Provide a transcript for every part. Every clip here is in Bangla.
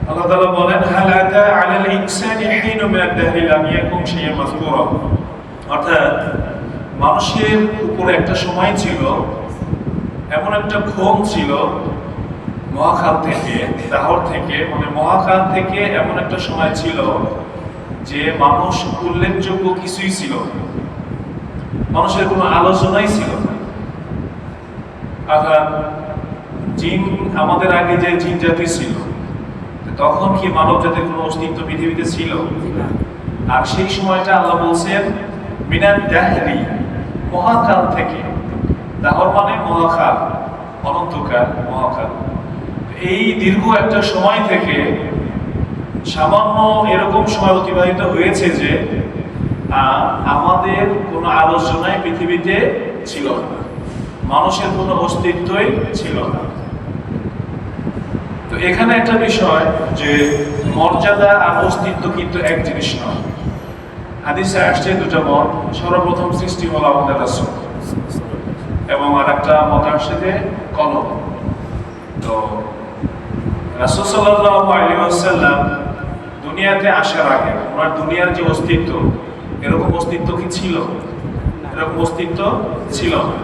আল্লাহ তাআলা বলেন হাল আতা আলাল ইনসানি হিনু মিনাদ দাহরি লাম ইয়াকুন শাইআন মাযকুরা, অর্থাৎ মানুষের উপরে একটা সময় ছিল, এমন একটা ক্ষণ ছিল মহাকাল থেকে, দাহর থেকে, মানে মহাকাল থেকে এমন একটা সময় ছিল যে মানুষ উল্লেখযোগ্য কিছুই ছিল না, মানুষের কোনো আলোচনাই ছিল না। অর্থাৎ জিন, আমাদের আগে যে জিন জাতি ছিল, তখন কি মানব জাতির কোনো অস্তিত্ব পৃথিবীতে ছিল? আর সেই সময়টা আল্লাহ বলছেন মিনাদ দাহরি, মহাকাল থেকে। দাহর মানে মহাকাল, অনন্তকাল, মহাকাল। এই দীর্ঘ একটা সময় থেকে সামান্য এরকম সময় অতিবাহিত হয়েছে যে আমাদের কোনো আলোচনায় পৃথিবীতে ছিল না, মানুষের কোনো অস্তিত্বই ছিল না। তো এখানে একটা বিষয় যে মর্যাদা আর অস্তিত্ব কিন্তু এক জিনিস নয়। হাদিসে আসছে দুটো মত, সর্বপ্রথম সৃষ্টি হলো আমাদের রাসূল, এবং আর একটা মত আসছে যে কলম। তো রাসূল সাল্লাল্লাহু আলাইহি ওয়াসাল্লাম দুনিয়াতে আসার আগে ওনার দুনিয়ার যে অস্তিত্ব, এরকম অস্তিত্ব কি ছিল? এরকম অস্তিত্ব ছিল না।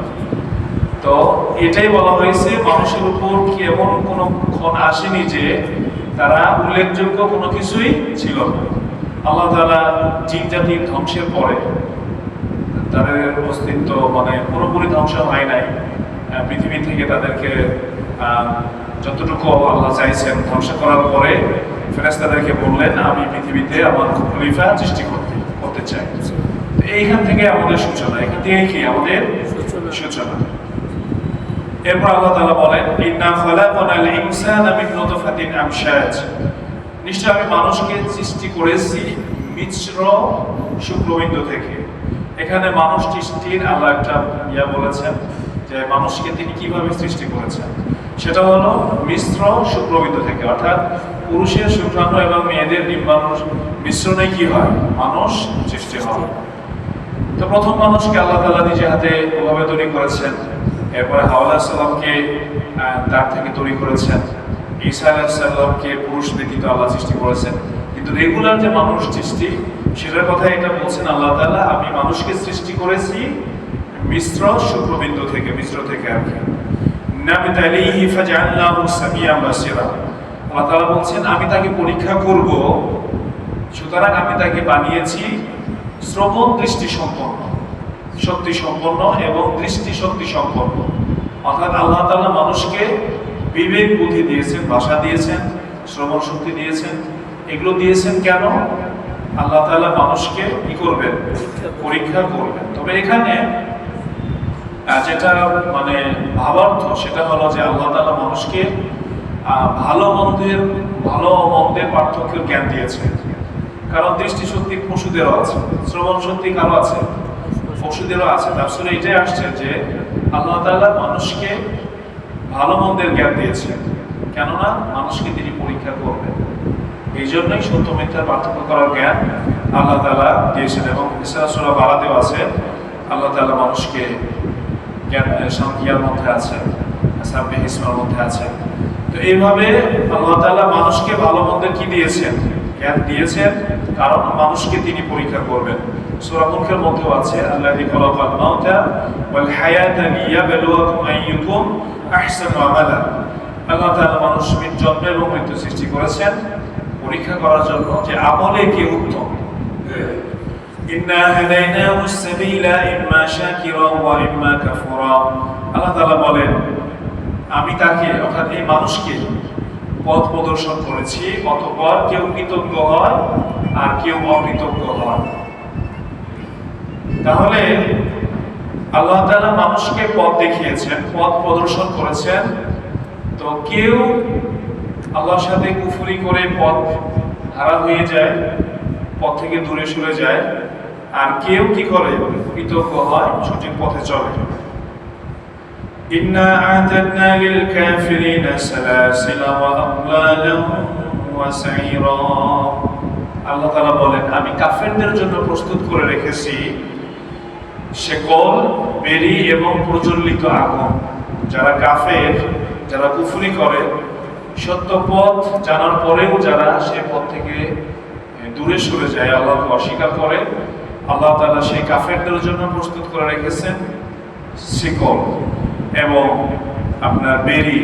তো এটাই বলা হয়েছে মানুষের উপর কি এমন কোনো ক্ষণ আসেনি যে তারা উল্লেখযোগ্য কোনো কিছুই ছিল না। আল্লাহ তাআলা জিন জাতির ধ্বংসের পরে তাদের অস্তিত্ব মানে পুরোপুরি ধ্বংস হয় নাই, পৃথিবী থেকে তাদেরকে যতটুকু আল্লাহ চাইছেন ধ্বংস করার পরে ফেরেশতাদেরকে বললেন আমি পৃথিবীতে আমার খলিফা সৃষ্টি করতে চাই। এইখান থেকে আমাদের সূচনা, এখান থেকে কি আমাদের সূচনা। এরপর আল্লাহ তাআলা বলেন ইন্না খালাকনাল ইনসানা মিন নুতফাতিন আমশাজ, নিশ্চয় আমি মানুষকে সৃষ্টি করেছি মিশ্র শুক্রবিন্দু থেকে। এখানে মানুষ সৃষ্টির আল্লাহ একটা বলেছেন যে মানুষকে তিনি কিভাবে সৃষ্টি করেছেন, সেটা হলো মিশ্র শুক্রবিন্দু থেকে, অর্থাৎ পুরুষের শুক্রাণু এবং মেয়েদের ডিম্বাণুর মিশ্রণে কি হয়, মানুষ সৃষ্টি হয়। তো প্রথম মানুষকে আল্লাহ তাআলা নিজে হাতে ওভাবে তৈরি করেছেন। এরপরে হাওয়া আলাইহিস সালামকে তার থেকে তৈরি করেছেন। ঈসা আলাইহিস সালামকে পুরুষ ব্যতীত আল্লাহ সৃষ্টি করেছেন। কিন্তু রেগুলার যে মানুষ সৃষ্টি, সেটার কথা এটা বলছেন আল্লাহ তাআলা আমি মানুষকে সৃষ্টি করেছি মিশ্র শুক্রবিন্দু থেকে, মিশ্র থেকে আর কি। নাবতালিহি ফাজআলনাহু সামিয়াম বাসীরা, আল্লাহ তাআলা বলছেন আমি তাকে পরীক্ষা করব, সুতরাং আমি তাকে বানিয়েছি শ্রবণ দৃষ্টি সম্পন্ন, শক্তি সম্পন্ন এবং দৃষ্টি শক্তি সম্পন্ন। অর্থাৎ আল্লাহ তাআলা মানুষকে বিবেক বুদ্ধি দিয়েছেন, ভাষা দিয়েছেন, শ্রবণ শক্তি দিয়েছেন। এগুলো দিয়েছেন কেন? আল্লাহ তাআলা মানুষকে কি করবেন? পরীক্ষা করবেন। তবে এখানে যেটা মানে ভাবার্থ সেটা হলো যে আল্লাহ তাআলা মানুষকে ভালো মন্দের পার্থক্যের জ্ঞান দিয়েছেন। কারণ দৃষ্টি শক্তি পশুদেরও আছে, শ্রবণ শক্তি কারো আছে, পশুদেরও আছে। তাফসীরে এটাই আসছে যে আল্লাহ তাআলা মানুষকে ভালো মন্দের জ্ঞান দিয়েছেন, কেননা মানুষকে তিনি পরীক্ষা করবেন। এই জন্যই সত্য মিথ্যার পার্থক্য করার জ্ঞান আল্লাহ তাআলা দিয়েছেন। এবং ইসরা সূরা বারাতেও আছে আল্লাহ তাআলা মানুষকে জ্ঞান মধ্যে আছে, সাব্বিহ ইসমার মধ্যে আছে। তো এইভাবে আল্লাহ তাআলা মানুষকে ভালো মন্দের কি দিয়েছেন? জ্ঞান দিয়েছেন, কারণ মানুষকে তিনি পরীক্ষা করবেন। সূরা মুলকের মধ্যেও আছে আল্লাযী খালাকাল মাউতা ওয়াল হায়াতা লিয়াবলুয়াকুম আইয়ুকুম আহসানু আমালা, আল্লাহ তাআলা মানুষের জন্ম এবং মৃত্যু সৃষ্টি করেছেন পরীক্ষা করার জন্য যে আমলে কে উত্তম। ইন্না হাদাইনাহুস সাবিলা ইম্মা শাকিরা ওয়া ইম্মা কাফুরা, আল্লাহ তাআলা বলেন আমি তাকে অর্থাৎ এই মানুষকে পথ প্রদর্শন করেছি, অতঃপর কেউ কৃতজ্ঞ হয় আর কেউ অকৃতজ্ঞ হয়। তাহলে আল্লাহ তাআলা মানুষকে পথ দেখিয়েছেন, পথ প্রদর্শন করেছেন। তো কেউ আল্লাহর সাথে কুফরি করে পথ হারা হয়ে যায়, পথ থেকে দূরে সরে যায়, আর কেউ কি করে? কৃতজ্ঞ হয়, সঠিক পথে চলে। ইন্না আ'তাদনা লিল কাফিরিনা সালাসিলা ওয়া আগলালা ওয়া সাইরা, আল্লাহ তাআলা বলেন আমি কাফেরদের জন্য প্রস্তুত করে রেখেছি শেকল, বেড়ি এবং প্রজ্বলিত আগুন। যারা কাফের, যারা কুফরি করে, সত্য পথ জানার পরেও যারা সে পথ থেকে দূরে সরে যায়, আল্লাহকে অস্বীকার করে, আল্লাহ তাআলা সেই কাফেরদের জন্য প্রস্তুত করে রেখেছেন শিকল এবং আপনার বেরি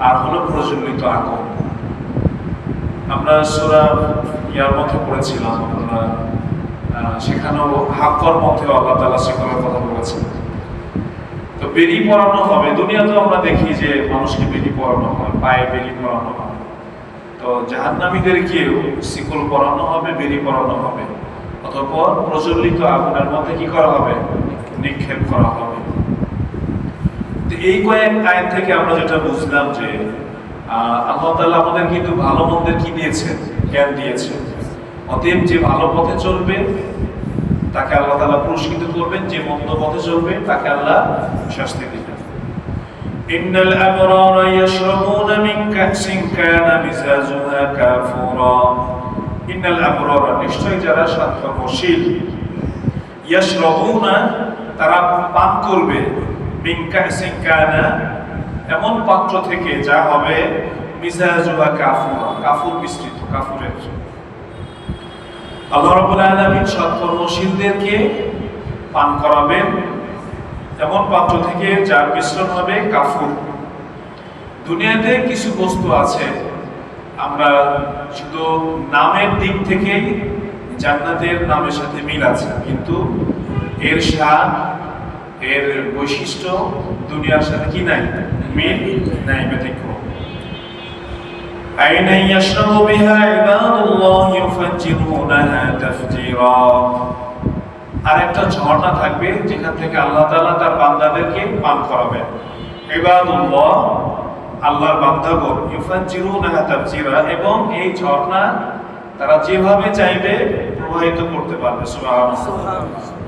আর হলো প্রজ্বলিত আগুন। আমরা সূরা ইয়ার মধ্যে পড়েছিলাম, আমরা সেখানেও হাক্কর মধ্যেও আল্লাহ তাআলা শিকলের কথা বলেছেন। তো বেরি পরানো হবে, দুনিয়াতেও আমরা দেখি যে মানুষকে বেরি পরানো হয়, পায়ে বেরি পরানো হয়। তো জাহান্নামীদেরকেও শিকল পরানো হবে, বেরি পরানো হবে, অতঃপর প্রজ্বলিত আগুনের মধ্যে কি করা হবে? নিক্ষেপ করা হবে। তো এই কয়েক আয়াত থেকে আমরা যেটা বুঝলাম যে আল্লাহ তাআলা আমাদের কিন্তু ভালো মন্দের কি দিয়েছেন? জ্ঞান দিয়েছেন। অতএব যে ভালো পথে চলবে তাকে আল্লাহ তাআলা পুরস্কৃত করবেন, যে মন্দ পথে চলবে তাকে আল্লাহ শাস্তি দিবেন। ইন্নাল আবরারা ইয়াশরাবুনা মিন কাসিন কানা মিজাজুহা কাফুরা। ইন্নাল আবরারা, নিশ্চয়ই যারা সৎকর্মশীল, ইয়াশরাবুনা, তারা পান করবে, মিন কাসিন কানা, এমন পাত্র থেকে যা হবে মিজাজুহা কাফুরা, কাফুর মিশ্রিত, কাফুরের। আল্লাহ রাব্বুল আলামিন সৎকর্মশীলদেরকে পান করাবেন এমন পাত্র থেকে যার মিশ্রণ হবে কাফুর। দুনিয়াতে কিছু বস্তু আছে আমরা শুধু নামের দিক থেকেই জান্নাতের নামের সাথে মিল আছে, কিন্তু এর স্বাদ, এর বৈশিষ্ট্য দুনিয়ার সাথে কি নাই? মিল নাই, ব্যতিক্রম। আইনা ইয়াশরাবু বিহা ইবাদুল্লাহ ইউফাজ্জিরুনাহা তাফজীরা। আর একটা ঝর্ণা থাকবে যেখান থেকে আল্লাহ তাআলা তার বান্দাদেরকে পান করাবেন। ইবাদুল্লাহ, আল্লাহর বান্দাগণ, ইউফাজ্জিরুনাহা তাফজীরা, এবং এই ঝর্ণা তারা যেভাবে চাইবে প্রবাহিত করতে পারবে। সুবহানাল্লাহ।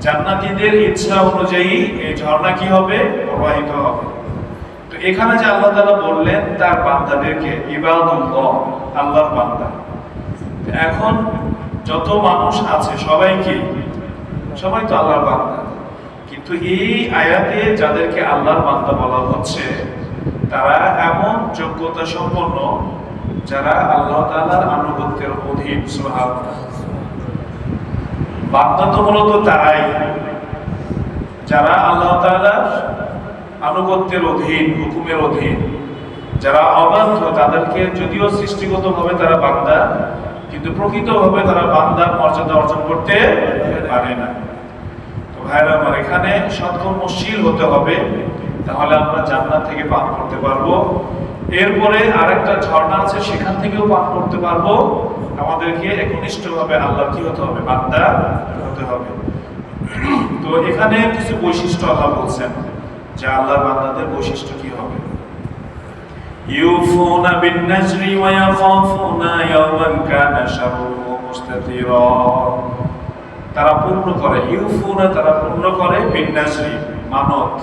জান্নাতীদের ইচ্ছা অনুযায়ী এই ঝর্ণা কি হবে? প্রবাহিত হবে। তো এখানে যে আল্লাহ তাআলা বললেন তার বান্দাদেরকে ইবাদুল্লাহ, আল্লাহর বান্দা। এখন যত মানুষ আছে সবাই তো আল্লাহর বান্দা, কিন্তু এই আয়াতে যাদেরকে আল্লাহর বান্দা বলা হচ্ছে তারা এমন যোগ্যতা সম্পন্ন যারা আল্লাহ তাআলার আনুগত্যের অধীন। সুবহানাল্লাহ। বান্দা তো মূলত তারাই যারা আল্লাহ তাআলার আনুগত্যের অধীন, হুকুমের অধীন। যারা অবাধ্য তাদেরকে যদিও সৃষ্টিগতভাবে তারা বান্দা, কিন্তু প্রকৃতভাবে তারা বান্দার মর্যাদা অর্জন করতে পারে না। তো ভাইরা আমার, এখানে সৎকর্মশীল হতে হবে, তাহলে আমরা জান্নাত থেকে পান করতে পারবো। এরপরে আরেকটা ঝর্ণা আছে, সেখান থেকেও পান করতে পারবো। আমাদেরকে একনিষ্ঠভাবে আল্লাহ কি হতে হবে? বান্দা হতে হবে। তো এখানে কিছু বৈশিষ্ট্য আল্লাহ বলছেন যে আল্লাহর বান্দাদের বৈশিষ্ট্য কি হবে। ইউফুনা বিন-নাজরি ওয়া ইয়াখাফুনা ইয়াওমান কানা শাররুহু মুস্তাতিরা। তারা পূর্ণ করে, ইউফুনা, তারা পূর্ণ করে, বিন-নাজরি, মানত।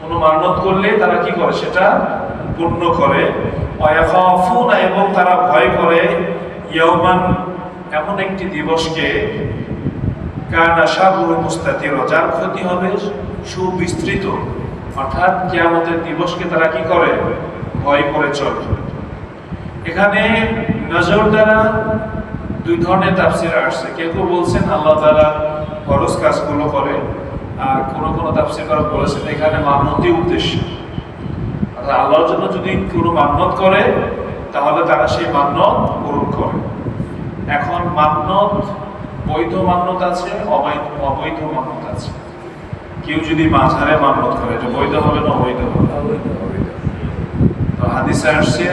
কোন মানত করলে তারা কি করে? সেটা পূর্ণ করে। ওয়া ইয়াখাফুনা, এবং তারা ভয় করে, ইয়াওমান, এমন একটি দিবসকে, কানা শাররুহু মুস্তাতিরা, যার ক্ষতি হবে সুবিস্তৃত। অর্থাৎ কিয়ামতের দিবসকে তারা কি করে? ভয় করে চলে। এখানে নজর দ্বারা দুই ধরনের তাফসীর আসছে। কেউ কেউ বলছেন আল্লাহ তাআলা ফরজ কাজগুলো করে, আর কোন তাফসীরকার বলেছেন এখানে মান্যতই উদ্দেশ্য। অর্থাৎ আল্লাহর জন্য যদি কোনো মান্যত করে তাহলে তারা সেই মান্যত পূরণ করে। এখন মান্যত, বৈধ মান্যত আছে, অবৈধ মান্যত আছে। কেউ যদি মাঝারে মান্যত করে, এটা বৈধ হবে না অবৈধ হবে? তো হাদিসে আসছে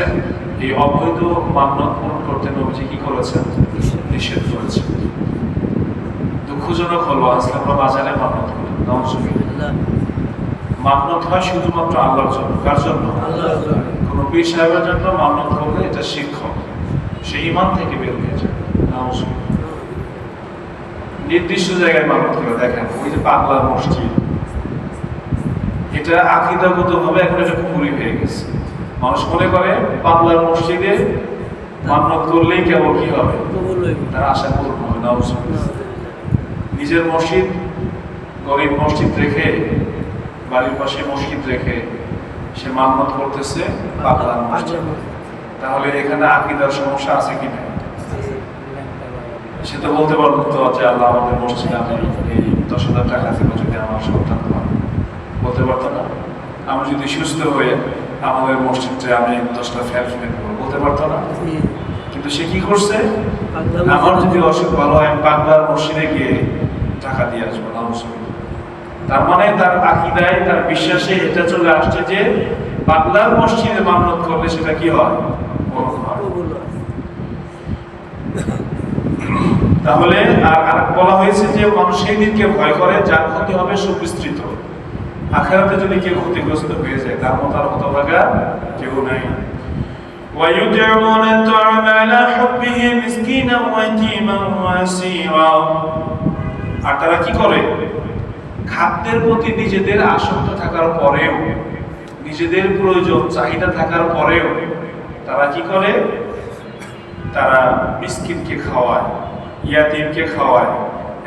এই অবৈধ মান্যত পূরণ করতে নবীজি কি করেছেন? নিষেধ করেছেন। দুঃখজনক হলো আজকে আমরা মাঝারে মান্যত করি। মান্যত হয় শুধুমাত্র আল্লাহর জন্য। কার জন্য? আল্লাহর জন্য। কোন পীর সাহেবের জন্য মান্যত করলে এটা শিক্ষক, সে ঈমান থেকে বের হয়ে যায়। নির্দিষ্ট জায়গায় মান্যত করে, দেখেন ওই যে পাগলার মসজিদ, এটা আকীদাগতভাবে এখন এটা কুফরি হয়ে গেছে। মানুষ মনে করে পাগলার মসজিদে মান্যত করলেই কেবল কি হবে? তার আশা পূরণ হবে। নাউজুবিল্লাহ। নিজের মসজিদ, গরিব মসজিদ রেখে, বাড়ির পাশে মসজিদ রেখে সে মান্যত করতেছে পাগলার মসজিদ। তাহলে এখানে আকীদার সমস্যা আছে কিনা? সে তো বলতে পারতো যে আল্লাহ আমাদের মসজিদে আমি এই 10,000 টাকা দিব যদি আমার সন্তান হয়, বলতে পারতো না? আমি যদি সুস্থ হয়ে আমাদের মসজিদে আমি 10টা ফ্যান কিনে দেবো, বলতে পারতো না? কিন্তু সে কি করছে? আমার যদি অসুখ ভালো হয় আমি বাংলার মসজিদে গিয়ে টাকা দিয়ে আসবো না। তার মানে তার আকীদায়, তার বিশ্বাসে এটা চলে আসছে যে বাংলার মসজিদে মান্নত করলে সেটা কি হয়? তাহলে আর বলা হয়েছে যে মানুষ সেই দিনকে ভয় করে যার ক্ষতি হবে সুবিস্তৃত। আখিরাতে যদি কেউ ক্ষতিগ্রস্ত হয়ে যায় তার মতো আর হতভাগা কেউ নাই। وَيُطْعِمُونَ الطَّعَامَ عَلَى حُبِّهِ مِسْكِينًا وَيَتِيمًا وَأَسِيرًا। আর তারা কি করে? খাদ্যের প্রতি নিজেদের আসক্ত থাকার পরেও, নিজেদের প্রয়োজন চাহিদা থাকার পরেও তারা কি করে? তারা মিসকিনকে খাওয়ায়, ইয়াতীমকে খাওয়ায়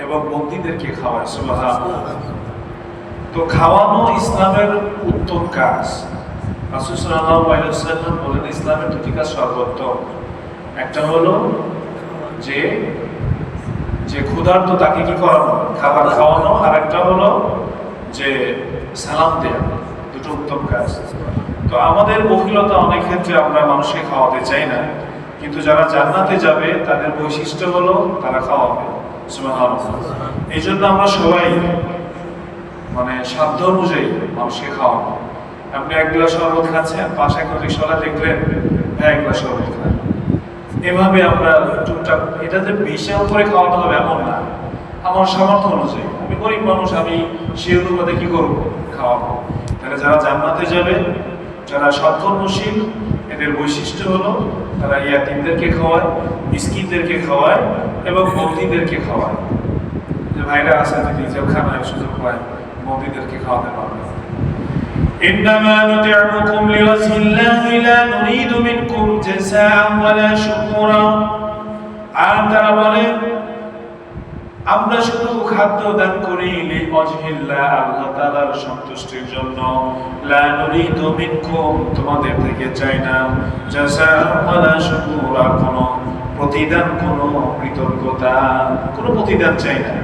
এবং বন্দীদেরকে খাওয়ায়। সুবহানাল্লাহ। তো খাওয়ানো ইসলামের উত্তম কাজ। রাসূল সাল্লাল্লাহু আলাইহি ওয়াসাল্লাম বলেন ইসলামের দুটি কাজ সর্বোত্তম। একটা হলো যে যে ক্ষুধার্ত তাকে কি করানো? খাবার খাওয়ানো। আর একটা হলো যে সালাম দেয়া। দুটো উত্তম কাজ। তো আমাদের বখিলতা অনেক ক্ষেত্রে আমরা মানুষকে খাওয়াতে চাই না, কিন্তু যারা জান্নাতে যাবে তাদের বৈশিষ্ট্য হলো তারা খাওয়াবে। সুবহানাল্লাহ। এই জন্য আমরা সবাই মানে সাধ্য অনুযায়ী মানুষকে খাওয়াবো। আপনি 1 গ্লাস শরবত খাচ্ছেন, পাশে একটা রিকশাওয়ালা দেখলেন, হ্যাঁ 1 গ্লাস শরবত খান। এভাবে আমরা টুকটাক, এটা যে বিশাল করে খাওয়াতে হবে এমন না, আমার সামর্থ্য অনুযায়ী। আমি গরিব মানুষ, আমি সেই অনুপাতে কি করবো? খাওয়াবো। তাহলে যারা জান্নাতে যাবে, যারা সৎকর্মশীল, এদের বৈশিষ্ট্য হলো তারা ইয়াতীমদেরকে খাওয়ায়, মিসকিনদেরকে খাওয়ায় এবং বন্দীদেরকে খাওয়ায়। যে ভাইরা আছে যদি জেলখানায় সুযোগ পায় বন্দীদেরকে খাওয়াতে পারবে। إنما نطعمكم لوجه الله لا نريد منكم جزاء ولا شكورا। আর তারা বলে আমরা শুধু খাদ্য দান করি লিওয়াজহিল্লাহ, আল্লাহ তাআলার সন্তুষ্টির জন্য। লা নুরিদু মিনকুম, তোমাদের থেকে চাই না, জাযাআ ওয়ালা শুকুরা, কোনো প্রতিদান, কোনো কৃতজ্ঞতা, কোনো প্রতিদান চাই না।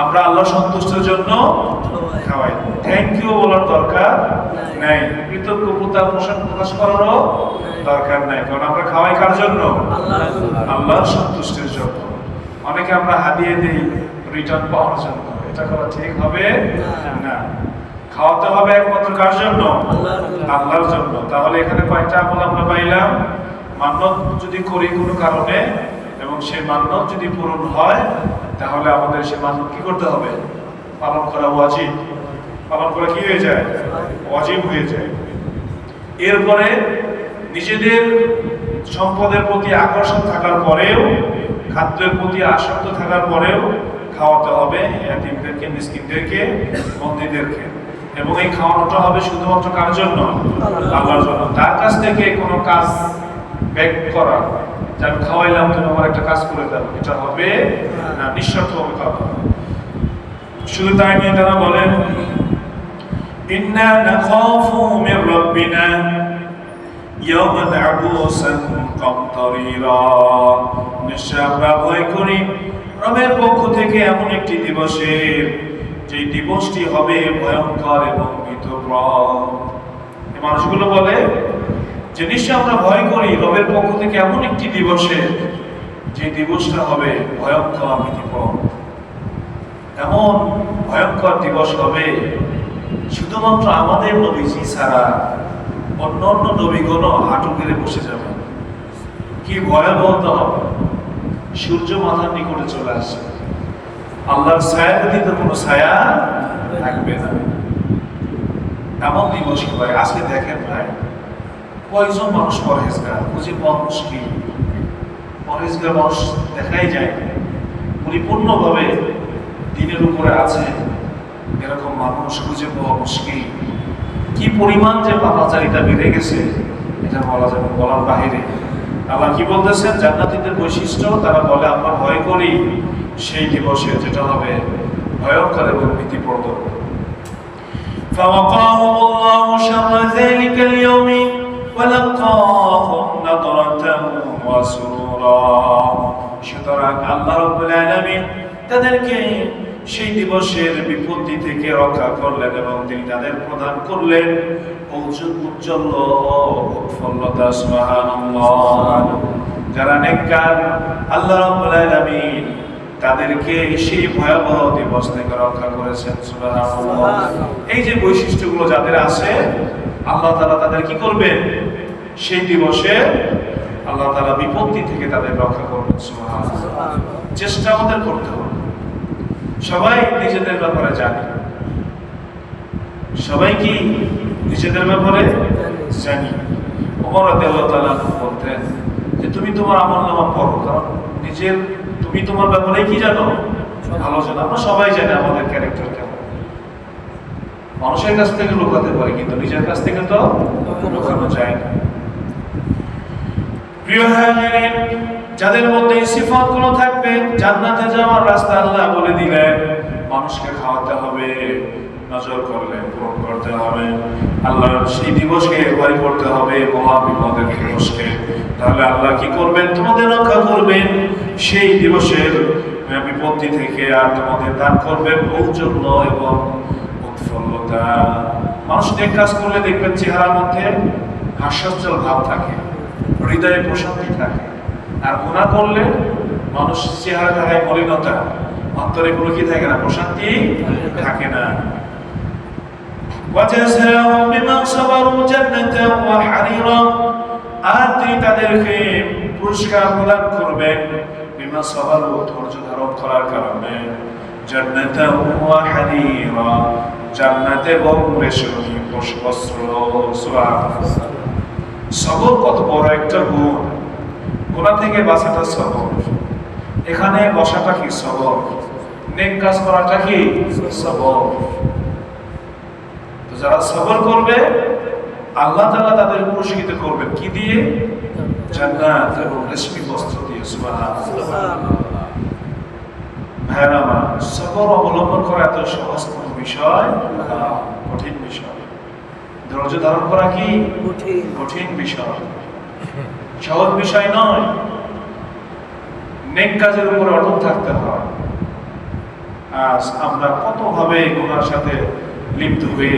আমরা আল্লাহ সন্তুষ্টির জন্য খাওয়াই, থ্যাংক ইউ বলার দরকার নাই, কৃতজ্ঞতা প্রকাশ করারও দরকার নাই। কারণ আমরা খাওয়াই কার জন্য? আল্লাহর সন্তুষ্টির জন্য। অনেকে আমরা হাদিয়ে দিই রিটার্ন পাওয়ার জন্য, এটা করা ঠিক হবে না। খাওয়াতে হবে একমাত্র কার জন্য? আল্লাহর জন্য। তাহলে এখানে কয়টা আমল আমরা পাইলাম? মান্নত যদি করি কোনো কারণে এবং সেই মান্নত যদি পূরণ হয়, তাহলে আমাদের সে মান্নত কি করতে হবে? পালন করা ওয়াজিব। পালন করা কি হয়ে যায়? ওয়াজিব হয়ে যায়। এরপরে নিজেদের সম্পদের প্রতি আকর্ষণ থাকার পরেও, খাদ্যের প্রতি আসক্ত থাকার পরেও খাওয়াতে হবে ইয়াতীমদেরকে, মিসকিনদেরকে, বন্দীদেরকে। এবং এই খাওয়ানোটা হবে শুধুমাত্র কার জন্য? আল্লাহর জন্য। তার কাছ থেকে কোনো কাজ ব্যাক করা, যে আমি খাওয়াইলাম তুমি আমার একটা কাজ করে দাও, এটা হবে না, নিঃস্বার্থভাবে খাওয়া। শুধু তাই নিয়ে তারা বলেন ইন্না নাখাফু মির রাব্বিনা ইয়াওমান আবুসান কামতারিরা। নিশ্চয় আমরা ভয় করি রবের পক্ষ থেকে এমন একটি দিবসের, যে দিবসটি হবে ভয়ঙ্কর এবং ভীতপ্রদ। এই মানুষগুলো বলে যে নিশ্চয় আমরা ভয় করি রবের পক্ষ থেকে এমন একটি দিবসের, যে দিবসটা হবে ভয়ঙ্কর ভীতিপ্রদ। এমন ভয়ঙ্কর দিবস হবে শুধুমাত্র আমাদের নবীজি ছাড়া অন্য অন্য নবীগণও হাঁটু গেড়ে বসে যাবে। কি ভয়াবহতা হবে! সূর্য মাথার নিকটে চলে আসে, আল্লাহর ছায়া ব্যতীত কোনো ছায়া থাকবে না। এমন দিবস ভাই আজকে দেখেন ভাই, কয়জন মানুষ পরহেজগার, খুঁজে পাওয়া মুশকিল। পরহেজগার মানুষ দেখাই যায়, পরিপূর্ণভাবে দিনের উপরে আছে, এরকম মানুষ খুঁজে পাওয়া মুশকিল। কি পরিমাণ যে পাপাচারিতা বেড়ে গেছে এটা বলা যাবে, বলার বাহিরে। আল্লাহ কি বলতেছেন? জান্নাতীদের বৈশিষ্ট্য, তারা বলে আমরা ভয় করি সেই দিবসে, যেটা হবে ভয়ঙ্কর এবং ভীতিপ্রদ। فَوَقَاهُمُ اللَّهُ شَرَّ ذَلِكَ الْيَوْمِ ওয়ালাকাহুম নাদরাতান ওয়া সুরুরা। সুতরাং আল্লাহ রাব্বুল আলামিন তাদেরকে সেই দিবসের বিপত্তি থেকে রক্ষা করলেন এবং তিনি তাদের প্রদান করলেন উজ্জ্বল উৎফুল্লতা। সুবহানাল্লাহ। যারা নেককার, আল্লাহ রাব্বুল আলামিন তাদেরকে সেই ভয়াবহ দিবস থেকে রক্ষা করেছেন। সুবহানাল্লাহ। এই যে বৈশিষ্ট্যগুলো যাদের আছে, আল্লাহ তাআলা তাদের কি করবেন? সেই দিবসে আল্লাহ তাআলা বিপত্তি থেকে তাদের রক্ষা করবেন। সুবহানাল্লাহ। চেষ্টা আমাদের করতে হবে। সবাই নিজেদের ব্যাপারে জানে, সবাই কি নিজেদের ব্যাপারে জানি। ওমর রাদিয়াল্লাহু তাআলা বলতেন যে তুমি তোমার আমলনামা পড়ো, কারণ তুমি তোমার ব্যাপারে কি জানো? ভালো জানো। আমরা সবাই জানি আমাদের ক্যারেক্টার কেমন। মানুষের কাছ থেকে লুকাতে পারি, কিন্তু নিজের কাছ থেকে তো লুকানো যায় না। প্রিয় হাজিরিন, যাদের মধ্যে এই সিফাতগুলো থাকবে, জান্নাতে যাওয়ার রাস্তা আল্লাহ বলে দিলেন। মানুষকে খাওয়াতে হবে, নজর করলে পূরণ করতে হবে, আল্লাহর সেই দিবসকে বাড়ি করতে হবে, মহা বিপদের দিবসকে। তাহলে আল্লাহ কি করবেন? তোমাদের রক্ষা করবেন সেই দিবসের বিপত্তি থেকে, আর তোমাদের দান করবেন ঔজ্জ্বল্য এবং উৎফুল্লতা। মানুষ নেক কাজ করলে দেখবেন চেহারার মধ্যে হাস্যোজ্জ্বল ভাব থাকে, হৃদয়ে প্রশান্তি থাকে। আর গুনাহ করলে মানুষ চেহারা থাকে মলিনতা, অন্তরে কোনো কি থাকে না? প্রশান্তি থাকে না। وجزاهم بما صبروا جنة وحريرا। আর তিনি তাদেরকে পুরস্কার প্রদান করবেন বিমা সাবারু, ধৈর্য ধারণ করার কারণে, জান্নাতান ওয়া হারিরা, জান্নাত এবং রেশমি বস্ত্র। সুবহানাল্লাহ। সবর কত বড় একটা গুণ! গুনাহ থেকে বাঁচাটা সবর। এখানে বসাটা কি সবর, নেক কাজ করাটা কি সবর। তো যারা সবর করবে, আল্লাহ তাআলা তাদের পুরস্কৃত করবেন কি দিয়ে? জান্নাত এবং রেশমি বস্ত্র দিয়ে। সুবহানাল্লাহ। ভাইরা আমার, সবর অবলম্বন করা এত সহজ কোনো বিষয় না, কঠিন বিষয়। ধৈর্য ধারণ করা কি কঠিন বিষয়, সহজ বিষয় নয়। নেক কাজের উপরে অটল থাকতে হয়। আজ আমরা কতভাবে গুনার সাথে লিপ্ত হয়ে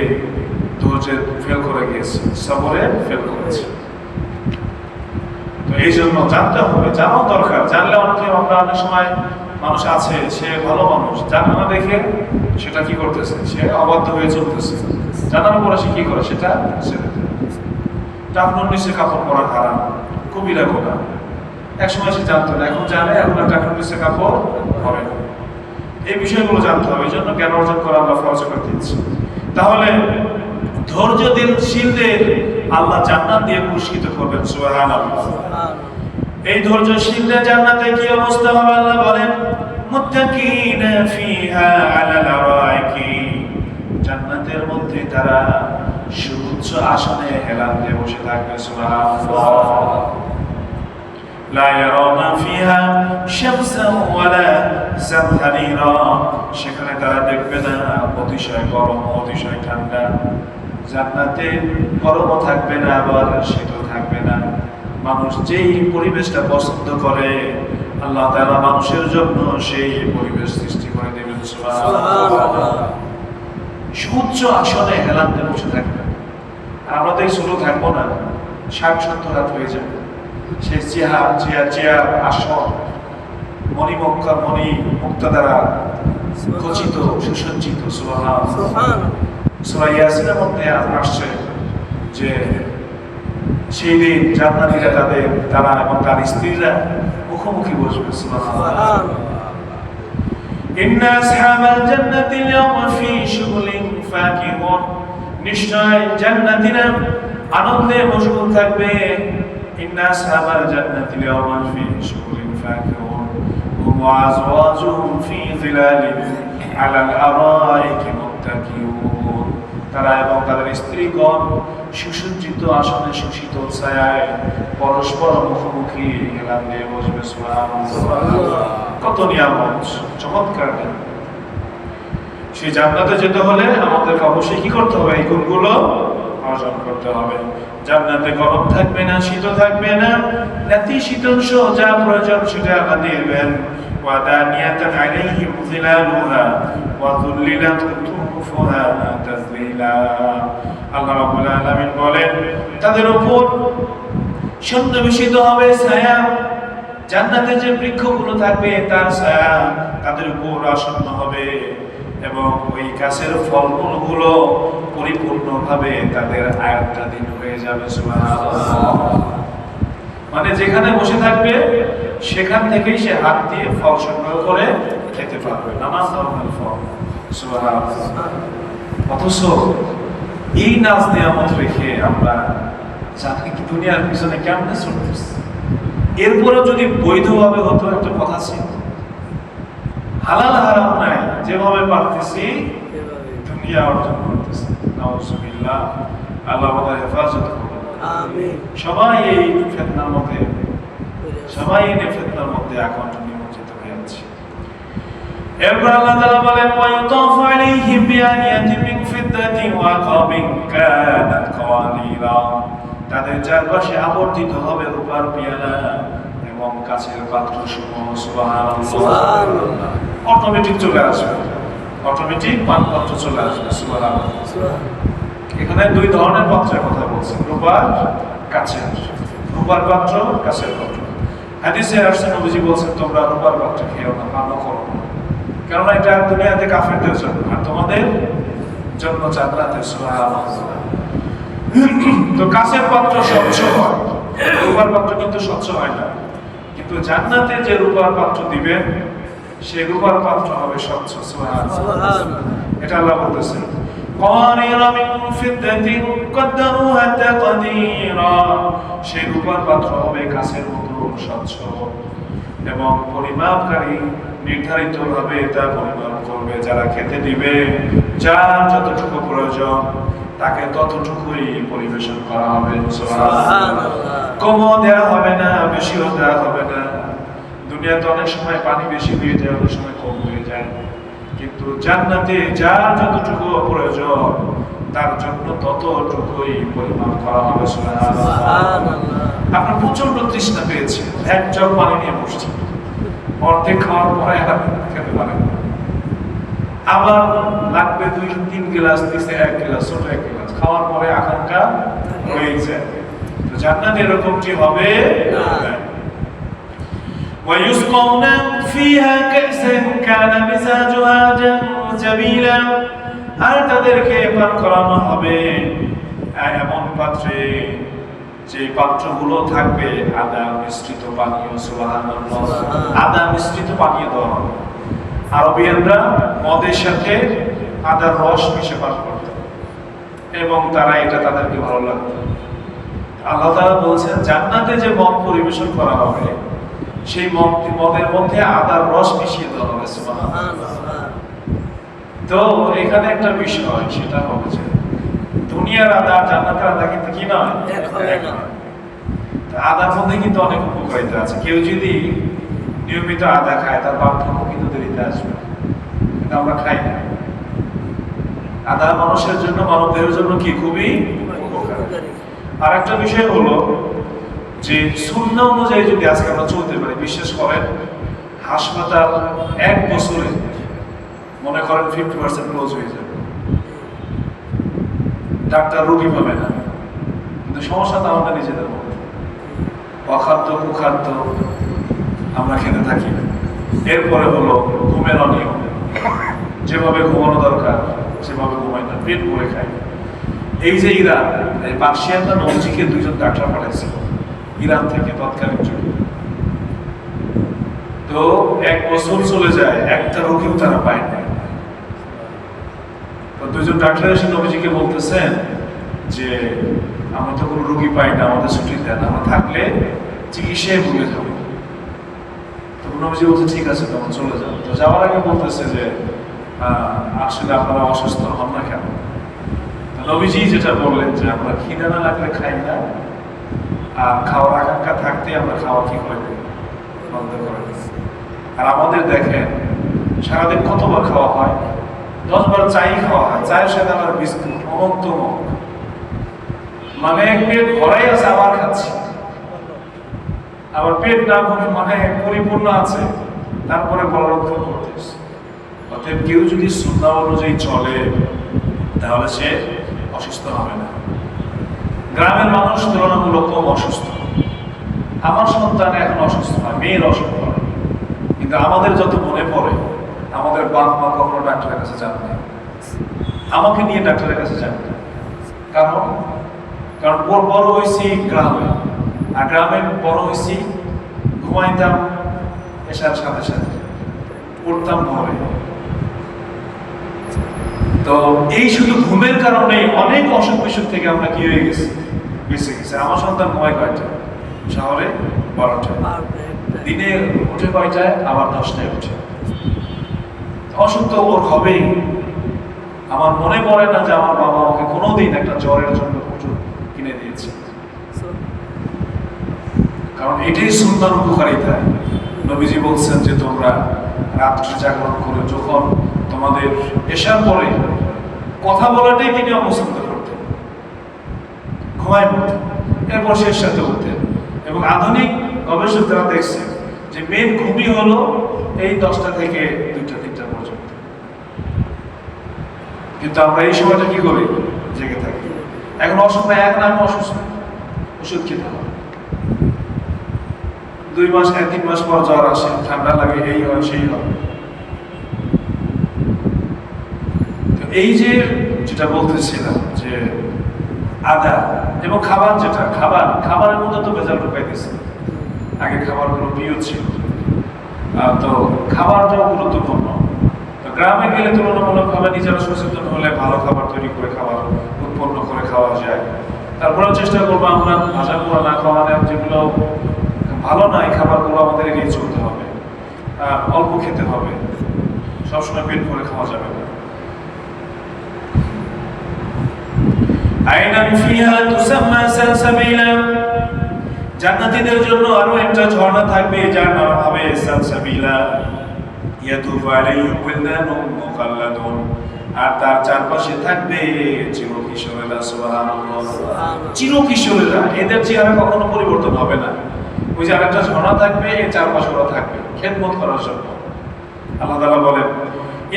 ধৈর্যে ফেল করে গিয়েছি, সবরে ফেল করেছি। তো এই জন্য জানতে হবে, জানাও দরকার। জানলে অনেক সময় মানুষ আছে, সে ভালো মানুষ, জানা না দেখে সেটা কি করতেছে? সে অবাধ্য হয়ে চলতেছে। জানার পরে সে কি করে? সেটা ছেড়ে দেয়। টাকনুর নিচে কাপড় পরা হারাম, কবিরা গোনা। এক সময় সে জানতো না, এখন জানে, এখন আর টাকনুর নিচে কাপড় পরে না। এই বিষয়গুলো জানতে হবে। এই জন্য জ্ঞান অর্জন করা আল্লাহ ফরজ করে দিয়েছে। তাহলে ধৈর্যশীলদের আল্লাহ জান্নাত দিয়ে পুরস্কৃত করবেন। সুবহানাল্লাহ। এই ধৈর্যশীলদের জান্নাতে কি অবস্থা হবে? আল্লাহ বলেন, মুত্তাকিনা ফিহা আলাল আরাইকি, জান্নাতের মধ্যে তারা সুউচ্চ আসনে হেলান দিয়ে বসে থাকবে। সুবহানাল্লাহ। লা ইয়ারাউনা ফিহা শামসান ওয়ালা জামহারিরা, সেখানে তারা দেখবে না অতিশয় গরম, অতিশয় ঠান্ডা। জান্নাতে গরমও থাকবে না, আবার শীতও থাকবে না। মানুষ যেই পরিবেশটা পছন্দ করে, আল্লাহ তাআলা মানুষের জন্য সেই পরিবেশ সৃষ্টি করে দেবেন। সুবহানাল্লাহ। সুউচ্চ আসনে হেলান দিয়ে বসে থাকবে। আমরা তো এই ছোট থাকবো না, 60-70 হাত হয়ে যাবে। সেই চেয়ার আসন মণি মুক্তা দ্বারা খচিত, সুসজ্জিত। সুবহানাল্লাহ। সূরা ইয়াসিনের মধ্যে আসছে যে সেই দিন জান্নাতীরা তারা এবং তার স্ত্রীরা মুখোমুখি বসবে। সুবহানাল্লাহ। ইন্না আসহাবাল জান্নাতি ইয়াওমা ফি শুগলিন ফাকিহুন, নিশ্চয় জান্নাতীরা আনন্দে মশগুল থাকবে। ইন্না আসহাবাল জান্নাতি ইয়াওমা ফি শুগলিন ফাকিহুন হুম ওয়া আযওয়াজুহুম ফি যিলালিন আলাল আরাইকি মুত্তাকিউন, তারা এবং তাদের স্ত্রীগণ সুসজ্জিত আসনে সুশীতল ছায়ায় পরস্পর মুখোমুখি হেলান দিয়ে বসবে। সুবহানাল্লাহ। কত নিয়ামত, চমৎকার নিয়ামত। সেই জান্নাতে যেতে হলে আমাদেরকে অবশ্যই কি করতে হবে? এই গুণগুলো অর্জন করতে হবে। জান্নাতে গরম থাকবে না, শীত থাকবে না, নাতিশীতোষ্ণ যা প্রয়োজন সেটা আল্লাহ দিবেন। ওয়াদানিয়াতান আলাইহিম যিলালুহা ওয়া যুল্লিলাত কুতুফুহা তাযলিলা। আল্লাহ রাব্বুল আলামিন বলেন তাদের উপর সন্নিবেশিত হবে ছায়া। জান্নাতে যে বৃক্ষগুলো থাকবে তার ছায়া তাদের উপর আসন্ন হবে এবং ওই গাছের ফলমূলগুলো পরিপূর্ণভাবে তাদের আয়ত্তাধীন হয়ে যাবে। সুবহানাল্লাহ। মানে যেখানে বসে থাকবে সেখান থেকেই সে হাত দিয়ে ফল সংগ্রহ করে খেতে পারবে, নানান ধরনের ফল। সুবহানাল্লাহ। অথচ এই নাজ নিয়ামত রেখে আমরা জানি কি দুনিয়ার পিছনে কেমনে চলতেছি। এরপরে যদি বৈধভাবে হতো একটা কথা ছিল, হালাল হারাম নাই, যেভাবে পারতেছি দুনিয়া অর্জন করতেছি। নাউজুবিল্লাহ। আল্লাহ আমাদের হেফাজত করুন। আমিন। সবাই এই ফিতনার মধ্যে এখন নিমজ্জিত হয়ে আছে। এরপর আল্লাহ তাআলা বলেন ওয়ায়ুতাফু আলাইহিম বিআনিয়াতিন মিন ফিদ্দাতিন ওয়া আকাবিন কানাত কাওয়ানিরা। তাদের চারপাশে আবর্তিত হবে রূপার পেয়ালা এবং কাচের পাত্রসমূহ। সুবহানাল্লাহ। অটোমেটিক চলে আসবে, অটোমেটিক পানপাত্র চলে আসবে। সুবহানাল্লাহ। এখানে দুই ধরনের পাত্রের কথা বলছে, রূপার, কাচের। রূপার পাত্র, কাচের পাত্র। হাদিসে আসছে নবীজি বলছেন তোমরা রূপার পাত্র খেও না, পানও করো না, কেননা এটা দুনিয়াতে কাফেরদের জন্য আর তোমাদের জন্য জান্নাতে। সুবহানাল্লাহ। তো কাচের পাত্র স্বচ্ছ হয়, রূপার পাত্র কিন্তু স্বচ্ছ হয় না। কিন্তু জান্নাতে যে রূপার পাত্র দিবেন সেই রূপার পাত্র হবে স্বচ্ছ। সুবহানাল্লাহ। এটা আল্লাহ বলতেছেন কাওয়ানিরা মিন ফিদ্দাতিন কদ্দারুহা তাকদীরা। সেই রূপার পাত্র হবে কাচের মতো স্বচ্ছ এবং পরিমাপকারী নির্ধারিতভাবে তা পরিমাপ করবে। যারা খেতে দিবে যার যতটুকু প্রয়োজন তাকে ততটুকুই পরিবেশন করা হবে। সুবহানাল্লাহ। কমও দেওয়া হবে না, বেশিও দেওয়া হবে না। দুনিয়াতে অনেক সময় পানি বেশি হয়ে যায়, অনেক সময় কম হয়ে যায়, কিন্তু জান্নাতে যার যতটুকু প্রয়োজন তার জন্য ততটুকুই পরিমাপ করা হবে। সুবহানাল্লাহ। আপনার প্রচন্ড তৃষ্ণা পেয়েছে, এক জগ পানি নিয়ে বসছে, অর্ধেক খাওয়ার পরে আর খেতে পারেন, আবার লাগবে 2-3 গ্লাস, দিছে 1 গ্লাস, ছোট 1 গ্লাস, খাওয়ার পরে আকাঙ্ক্ষা হয়েছে। তো জান্নাতে এরকমটি হবে না। ويسقون فيها كأسا كان مزاجها زنجبيلا। আর তাদেরকে পান করানো হবে এমন পাত্রে যে পাত্রগুলো থাকবে আদা মিশ্রিত পানীয়। সুবহানাল্লাহ। আদা মিশ্রিত পানীয় দেওয়া হবে। আরবিয়ানরা মদের সাথে আদার রস মিশে পান করত এবং তারা এটা তাদেরকে ভালো লাগতো। আল্লাহ তাআলা বলছেন জান্নাতে যে মদ পরিবেশন করা হবে সেই মদের মধ্যে আদার রস মিশিয়ে দেওয়া হবে। সুবহানাল্লাহ। তো এখানে একটা বিষয় সেটা হবে যে দুনিয়ার আদা জান্নাতের আদা কিন্তু কি নয়, এক নয়। আদার মধ্যে কিন্তু অনেক উপকারিতা আছে। কেউ যদি নিয়মিত আদা খায় তার পার্থক্য কিন্তু দেরিতে আসবে, কিন্তু আমরা খাই না। আদা মানুষের জন্য, মানব দেহের জন্য কি খুবই উপকারী। আর একটা বিষয় হলো যে সুন্নাহ অনুযায়ী যদি আজকে আমরা চলতে পারি, বিশেষ করেন হাসপাতাল 1 বছরে মনে করেন 50% ক্লোজ হয়ে যাবে, ডাক্তার রোগী পাবে না, কিন্তু সমস্যা তো আমাদের নিজেদের মধ্যে। অখাদ্য কুখাদ্য আমরা খেতে থাকি। এরপরে হলো ঘুমের অনিয়ম, যেভাবে ঘুমানো দরকার সেভাবে ঘুমাই না, পেট ভরে খাই। এই যে ইরান, এই পার্সিয়ানরা নবজিকে 2জন ডাক্তার পাঠাইছিল ইরান থেকে তৎকালীন যুগে। তো 1 বছর চলে যায়, একটা রোগীও তারা পায় না। তো 2জন ডাক্তার এসে নবীজিকে বলতেছেন যে আমরা তো কোনো রোগী পাই না, আমাদের ছুটি দেন, আমরা থাকলে চিকিৎসায় ভুলে যাবো। তো নবীজি বলছে ঠিক আছে তখন চলে যাও। তো যাওয়ার আগে বলতেছে যে আসলে আপনারা অসুস্থ হন না কেন? নবীজি যেটা বললেন যে আমরা খিদে না লাগলে খাই না, আর খাওয়ার আকাঙ্ক্ষা থাকতে আমরা খাওয়া কি করে দিই, বন্ধ করে দিই। আর আমাদের দেখেন সারাদিন কতবার খাওয়া হয়, 10 বার চাই খাওয়া হয়, চায়ের সাথে আবার বিস্কুট, অনন্ত মানে পেট ভরাই আছে আবার খাচ্ছি, আবার পেট না মানে পরিপূর্ণ আছে তারপরে বলরক্ষণ করতেছে। অতএব কেউ যদি সুন্নাহ অনুযায়ী চলে তাহলে সে অসুস্থ হবে না। গ্রামের মানুষ তুলনামূলক কম অসুস্থ। আমার সন্তান এখন অসুস্থ না, মেয়ের অসুস্থ হয়, কিন্তু আমাদের যত মনে পড়ে আমাদের বাপ মা কখনো ডাক্তারের কাছে যান না, আমাকে নিয়ে ডাক্তারের কাছে যান না। কারণ কারণ বড় হয়েছি গ্রামে, আর গ্রামে বড় হয়েছি ঘুমাইতাম এসার সাথে সাথে, উঠতাম ভোরে। তো এই শুধু ঘুমের কারণে অনেক অসুখ বিসুখ থেকে আমরা কি হয়ে গেছি, বেঁচে গেছে। আমার সন্তান ঘুমায় কয়টা? শহরে 12টা, দিনে উঠে কয়টায়? আবার 10টায় উঠে। অসুখ তো ওর হবেই। আমার মনে পড়ে না যে আমার বাবা আমাকে কোনোদিন একটা জ্বরের জন্য ওষুধ কিনে দিয়েছে, কারণ এটাই সুন্নাহর উপকারিতা। নবীজি বলছেন যে তোমরা রাত্রে জাগরণ করে যখন তোমাদের এশার পরে কথা বলাটাই তিনি অপছন্দ করতেন, ঘুমায় পড়তেন, এরপর শেষ সাথে উঠতেন। এবং আধুনিক গবেষকরা দেখছেন যে মেন ঘুমই হলো এই 10টা থেকে 2টা-3টা পর্যন্ত। কিন্তু আমরা এই সময়টা কি করি? জেগে থাকি। এখন অসুখ নাই, এখন আমি অসুস্থ, ওষুধ খেতে হবে। 2 মাস 3 মাস পর জ্বর আসে, ঠান্ডা লাগে, এই হয় সেই হয়। এই যে যেটা বলতেছিলাম যে আদা এবং খাবার, যেটা খাবারের মধ্যে তো ভেজাল ঢুকাই দিচ্ছে। আগে খাবারগুলো প্রিয় ছিল, তো খাবারটাও গুরুত্বপূর্ণ। তো গ্রামে গেলে তুলনামূলকভাবে নিজেরা সচেতন হলে ভালো খাবার তৈরি করে খাবার উৎপন্ন করে খাওয়া যায়। তারপরেও চেষ্টা করবো আমরা ভাজা পোড়া না খাওয়ানোর, যেগুলো ভালো না এই খাবারগুলো আমাদের এড়িয়ে চলতে হবে, অল্প খেতে হবে, সবসময় পেট ভরে খাওয়া যাবে না। আইনান ফিহা তুসাম্মা সালসাবিলা, জান্নাতীদের জন্য আরো একটা ঝর্ণা থাকবে যার নাম হবে সালসাবিলা। ইয়াতুফু আলাইহিম ওয়ালদানুম মুখাল্লাদুন, আর তার চারপাশে থাকবে চিরকিশোরেরা। সুবহানাল্লাহ, চিরকিশোরেরা, এদের চেহারা কখনো পরিবর্তন হবে না। ওই যে আরেকটা ঝর্ণা থাকবে, এর চারপাশে ওরা থাকবে খেদমত করার জন্য। আল্লাহ তাআলা বলেন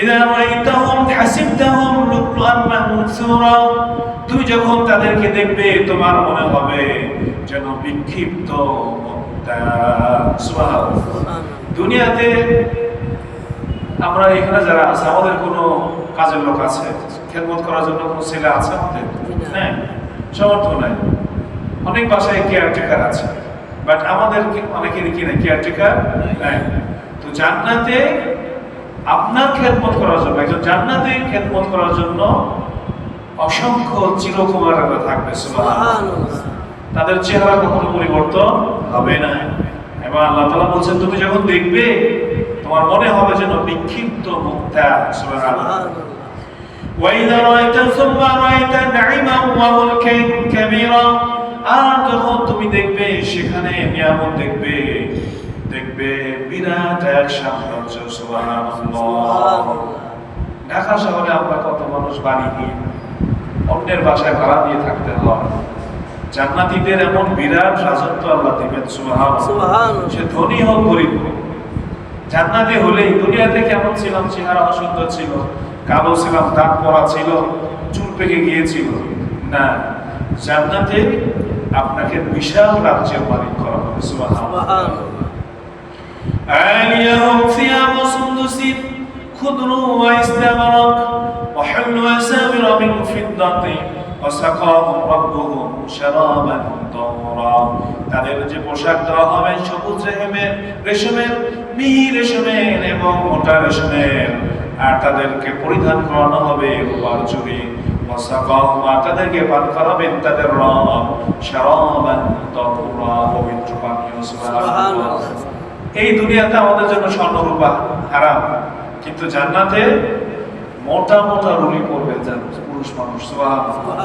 ইযা রাআইতাহুম হাসিবতাহুম লুকলুআন মানসুরা, তুমি যখন তাদেরকে দেখবে তোমার মনে হবে যেন বিক্ষিপ্ত মুক্তা। সুবহানাল্লাহ। দুনিয়াতে আমরা এখানে যারা আছে, আমাদের কোনো কাজের লোক আছে খেদমত করার জন্য? কোনো ছেলে আছে আমাদের? নাই, সমর্থ নাই। অনেক বাসায় কেয়ারটেকার আছে, বাট আমাদের অনেকেরই কি নাই, কেয়ারটেকার নাই। তো জান্নাতে আপনার খেদমত করার জন্য, একজন জান্নাতে খেদমত করার জন্য অসংখ্য চিরকুমাররা থাকবে। সুবহানাল্লাহ। তাদের চেহারা কখনো পরিবর্তন হবে না। এবং আল্লাহ তাআলা বলছেন তুমি যখন দেখবে তোমার মনে হবে যেন বিক্ষিপ্ত মুক্তা। সুবহানাল্লাহ। ওয়া ইযা রাআইতা সুম্মা রাআইতা নাঈমান ওয়া মুলকান কাবীরা, আর যখন তুমি দেখবে সেখানে নিয়ামত দেখবে, দেখবে বিরাট এক সাম্রাজ্য। সুবহানাল্লাহ। ঢাকা শহরে আমরা কত মানুষ বাড়িহীন, অন্যের বাসায় ভাড়া দিয়ে থাকতে হয়। জান্নাতীদের এমন বিরাট রাজত্ব আল্লাহ দিবেন। সুবহানাল্লাহ। সে ধনী হোক গরিব হোক, জান্নাতে হলেই দুনিয়াতে কেমন ছিলাম, চেহারা অসুন্দর ছিল, কালো ছিলাম, দাগ পড়া ছিল, চুল পেকে গিয়েছিল, না, জান্নাতে আপনাকে বিশাল রাজ্যের মালিক করা হবে। সুবহানাল্লাহ। আলিয়াহুম সিয়াবু সুনদুসিন খুদরু ওয়া ইস্তাবরাক ওয়া হুল্লু আসাবিরা মিন ফিদ্দাতিন ওয়া সাকাহুম রাব্বুহুম শারাবান তাহুরা, তাদের যে পোশাক দেওয়া হবে সবুজ রেশমের, মিহি রেশমের এবং মোটা রেশমের, আর তাদেরকে পরিধান করানো হবে রূপার চুড়ি। ওয়া সাকাহুম, তাদেরকে পান করাবেন তাদের রব শারাবান তাহুরা, পবিত্র পানীয়। সুবহানাল্লাহ। এই দুনিয়াতে আমাদের জন্য স্বর্ণ রূপা হারাম, কিন্তু জান্নাতে মোটা মোটা রুলি পড়বে পুরুষ মানুষ। সুবহানাল্লাহ।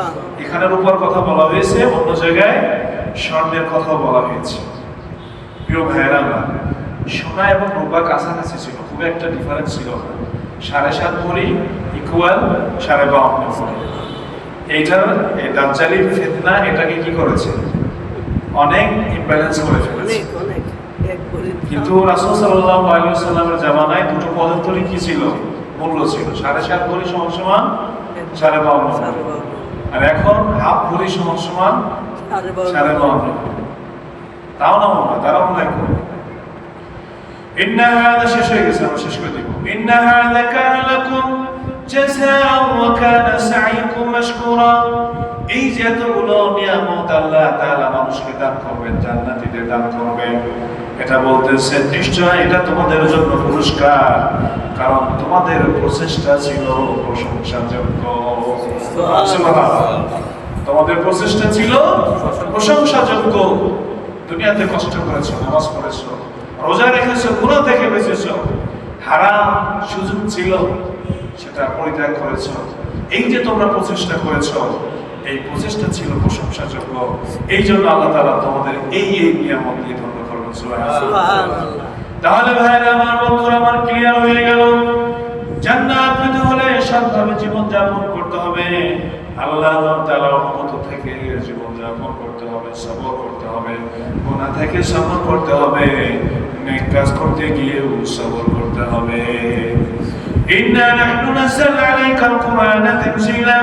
এখানে রূপার কথা বলা হয়েছে, অন্য জায়গায় স্বর্ণের কথা বলা হয়েছে। প্রিয় ভাইয়েরা, সোনা এবং রূপা কাছাকাছি ছিল, খুব একটা ডিফারেন্স ছিল না। 7.5 ভরি ইকুয়াল 52.5 ভরি। এইটার এই দাজ্জালি ফিতনা এটাকে কি করেছে, অনেক ইমব্যালেন্স করে ফেলেছে। কিন্তু রাসূল সাল্লাল্লাহু আলাইহি ওয়াসাল্লামের জামানায় দুটো পদার্থই কি ছিল, মূল্য ছিল। 7.5 ভরি সমান সমান 52.5, আর এখন হাফ ভরি সমান সমান 52.5। তাও না মনে, তারাও মনে করে ইন্না হাযা, শেষ হয়ে গেছে, আমরা শেষ করে দিব। ইন্না হাযা কানা লাকুম জাযাআ ওয়া কানা সাইয়ুকুম মাশকুরা। এই যে এতগুলো নিয়ামত আল্লাহ তাআলা মানুষকে দান করবেন, জান্নাতীদের দান করবেন, এটা বলতেছেন নিশ্চয় এটা তোমাদের জন্য পুরস্কার, কারণ তোমাদের প্রচেষ্টা ছিল প্রশংসাযোগ্য। সুবহানাল্লাহ, তোমাদের প্রচেষ্টা ছিল প্রশংসাযোগ্য। দুনিয়াতে কষ্ট করেছো, নামাজ পড়েছো, রোজা রেখেছো, গুনাহ থেকে বেঁচেছো, হারাম সুযোগ ছিল সেটা পরিত্যাগ করেছো। এই যে তোমরা প্রচেষ্টা করেছো, এই প্রচেষ্টা ছিল প্রশংসাযোগ্য। এই জন্য আল্লাহ তাআলা তোমাদের এই নিয়ামত দিয়ে ধন্য করবেন। সুবহানাল্লাহ। তাহলে ভাইরা আমার, বন্ধুরা আমার, ক্লিয়ার হয়ে গেল জান্নাত পেতে হলে সৎভাবে জীবন যাপন করতে হবে, আল্লাহ তাআলার অনুমত থেকে জীবন যাপন করতে হবে, সবর করতে হবে, গুনাহ থেকে সবর করতে হবে, নেক কাজ করতে গিয়েও সবর করতে হবে। ইন্না নাহনু নাযালনা আলাইকাল কুরআনা তানজিলা,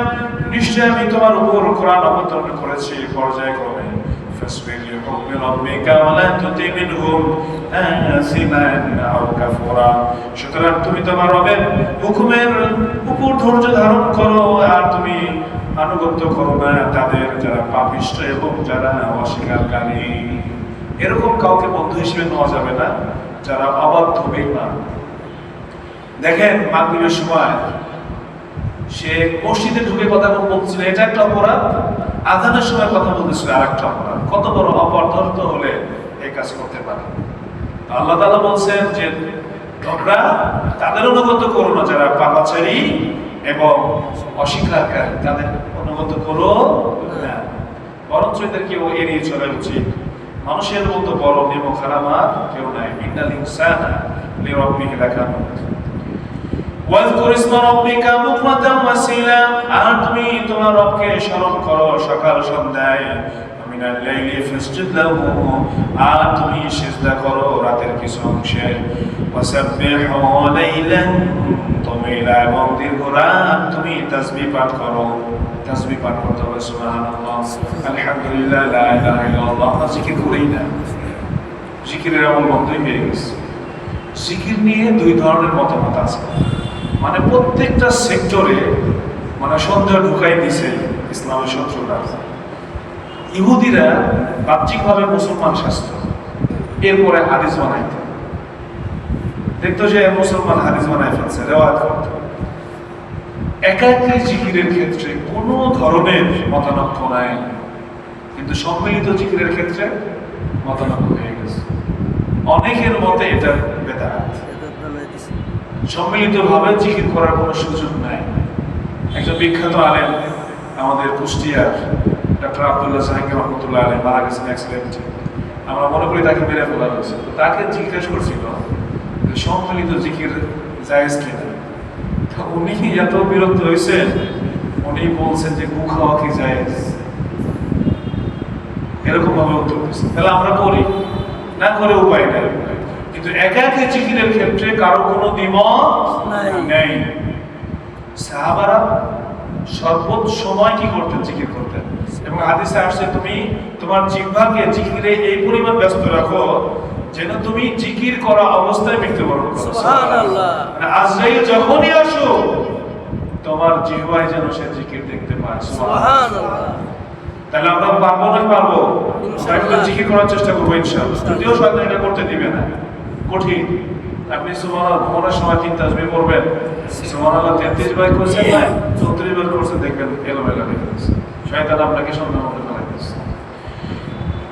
নিশ্চয় আমি তোমার উপর কোরআন অবতীর্ণ করেছি পর্যায়ক্রমে। ফাসবির লিহুকমি রাব্বিকা ওয়া লা তুতি মিনহুম আসিমান আও কাফুরা। সুতরাং তুমি তোমার রবের হুকুমের উপর ধৈর্য ধারণ করো, আর তুমি আনুগত্য করো না তাদের যারা পাপিষ্ঠ এবং যারা অস্বীকারী। এরকম কাউকে বন্ধু হিসেবে নেওয়া যাবে না যারা অবাধ্য বেঈমান। দেখেন মাগরিবের সময় সে মসজিদে ঢুকে কথা বলছিল, এটা একটা অপরাধ। আযানের সময় কথা বলতেছিল, আরেকটা অপরাধ। কত বড় অপরাধ হলে এই কাজ করতে পারে। আল্লাহ তাআলা বলছেন যে তোমরা তাদের অনুগত করো না যারা পাপাচারী এবং অস্বীকারকারী, তাদের অনুগত করো না, বরঞ্চ এদেরকে এড়িয়ে চলা উচিত। মানুষের মতো বড় নেমো খারাপ আর কেউ নাই। ইন্নাল ইনসানা লিরাব্বিহি লাকানুত। ওয়াজকুর ইসমা রাব্বিকা বুকরাতাম ওয়া আসীলা, আর তুমি তোমার রবকে স্মরণ করো সকাল সন্ধ্যায়। মিনাল লাইলি ফাসজুদ লাহু, আর তুমি সিজদা করো রাতের কিছু অংশে। ওয়াসাব্বিহু লাইলান তাওয়িলা, এবং দীর্ঘ রাত তুমি তাসবিহ পাঠ করো। তাসবিহ পাঠ করতে হবে সুবহানাল্লাহ, আলহামদুলিল্লাহ, লা ইলাহা ইল্লাল্লাহ। আমরা জিকির করি না, জিকিরের আমল বন্ধই হয়ে গেছে। জিকির নিয়ে দুই ধরনের মতামত আছে, মানে প্রত্যেকটা সেক্টরে মানে সন্দেহ ঢুকাই দিছে ইসলামের শত্রুরা। ইহুদিরা বাহ্যিকভাবে মুসলমান শাস্ত্র, এরপরে হাদিস বানাইত, দেখতো যে মুসলমান হাদিস বানাই ফেলছে, রেওয়ায়াত করত। একাকী জিকিরের ক্ষেত্রে কোনো ধরনের মতানক্য নাই, কিন্তু সম্মিলিত জিকিরের ক্ষেত্রে মতানক্য হয়ে গেছে। অনেকের মতে এটা বেদাত, সম্মিলিতভাবে জিকির করার কোনো সুযোগ নাই। একজন বিখ্যাত আলেম আমাদের কুষ্টিয়ার ডক্টর আব্দুল্লাহ জাহাঙ্গীর রহমতুল্লাহ আলাইহি মারা গেছেন অ্যাক্সিডেন্টে। আমরা মনে করি তাকে মেরে ফেলা হয়েছে। তাকে জিজ্ঞেস করছিল যে সম্মিলিত জিকির জায়েজ কিনা। তো উনি এত বিরক্ত হয়েছেন, উনি বলছেন যে গু খাওয়া কি জায়েজ, এরকম ভাবে উত্তর দিচ্ছেন। তাহলে আমরা করি না, করে উপায় নাই। কিন্তু একাকী জিকিরের ক্ষেত্রে কারো কোনো দ্বিমত নেই। সাহাবারা সর্বোচ্চ সময় কি করতেন, জিকির করতেন। এবং হাদিসে আসছে তুমি তোমার জিহ্বাকে জিকিরে এই পরিমাণ ব্যস্ত রাখো যেন তুমি জিকির করা অবস্থায় মৃত্যুবরণ করো। সুবহানাল্লাহ। মানে আজরাইল যখনই আসো তোমার জিহ্বায় যেন সে জিকির দেখতে পায়। সুবহানাল্লাহ। তাহলে আমরা পারবো না, পারবো, আমরা জিকির করার চেষ্টা করবো ইনশাআল্লাহ। যদিও শয়তান এটা করতে দিবে না, কঠিন। আপনি সুবহানাল্লাহ ঘুমানোর সময় 3 তাসবিহ পড়বেন, সুবহানাল্লাহ 33 বার করছেন না 34 বার করছেন, দেখবেন এলোমেলো হয়ে গেছে। শয়তান আপনাকে সন্দেহ করতে পারতেছে।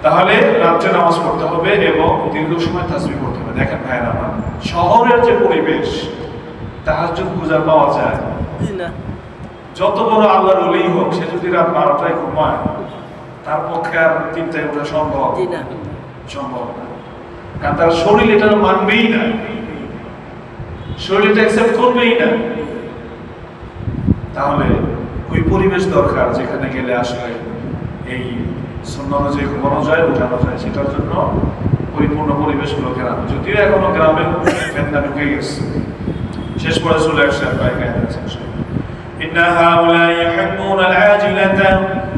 তাহলে রাত্রে নামাজ পড়তে হবে এবং দীর্ঘ সময় তাসবিহ পড়তে হবে। দেখেন ভাইরা আমার, শহরের যে পরিবেশ, তাহাজ্জুদ গুজার পাওয়া যায় না। যত বড় আল্লাহর ওলি হোক, সে যদি রাত 12টায় ঘুমায়, তার পক্ষে আর 3টায় ওঠা সম্ভব সম্ভব না। কারণ তার শরীর এটা মানবেই না, শরীর এটা অ্যাকসেপ্ট করবেই না। তাহলে ওই ওই পরিবেশ দরকার যেখানে গেলে আসলে এই সুন্নাহ যে ঘুমানো যায় উঠানো যায়, সেটার জন্য পরিপূর্ণ পরিবেশ হলো গ্রাম। যদিও এখনো গ্রামে ফেতনা ঢুকে গেছে, শেষ পরে চলে আসছে পায়খানা আছে। إن هؤلاء يحبون العاجلة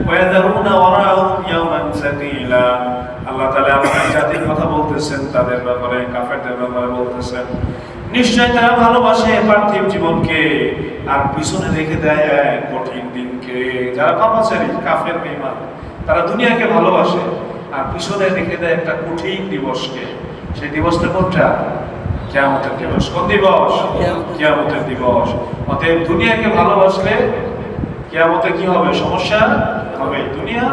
ويذرون وراءهم يوما ثقيلا। আল্লাহ তাআলা আমাদের জাতির কথা বলতেছেন, তাদের ব্যাপারে, কাফেরদের ব্যাপারে বলতেছেন, নিশ্চয় তারা ভালোবাসে পার্থিব জীবনকে আর পিছনে রেখে দেয় এক কঠিন দিনকে। যারা পাপাচারী, কাফের, বেঈমান, তারা দুনিয়াকে ভালোবাসে আর পিছনে রেখে দেয় একটা কঠিন দিবসকে। সেই দিবসটা কোনটা? কিয়ামতের দিবস। কোন দিবস? কিয়ামতের দিবস। অতএব দুনিয়াকে ভালোবাসলে কিয়ামতে কি হবে? সমস্যা হবে। দুনিয়া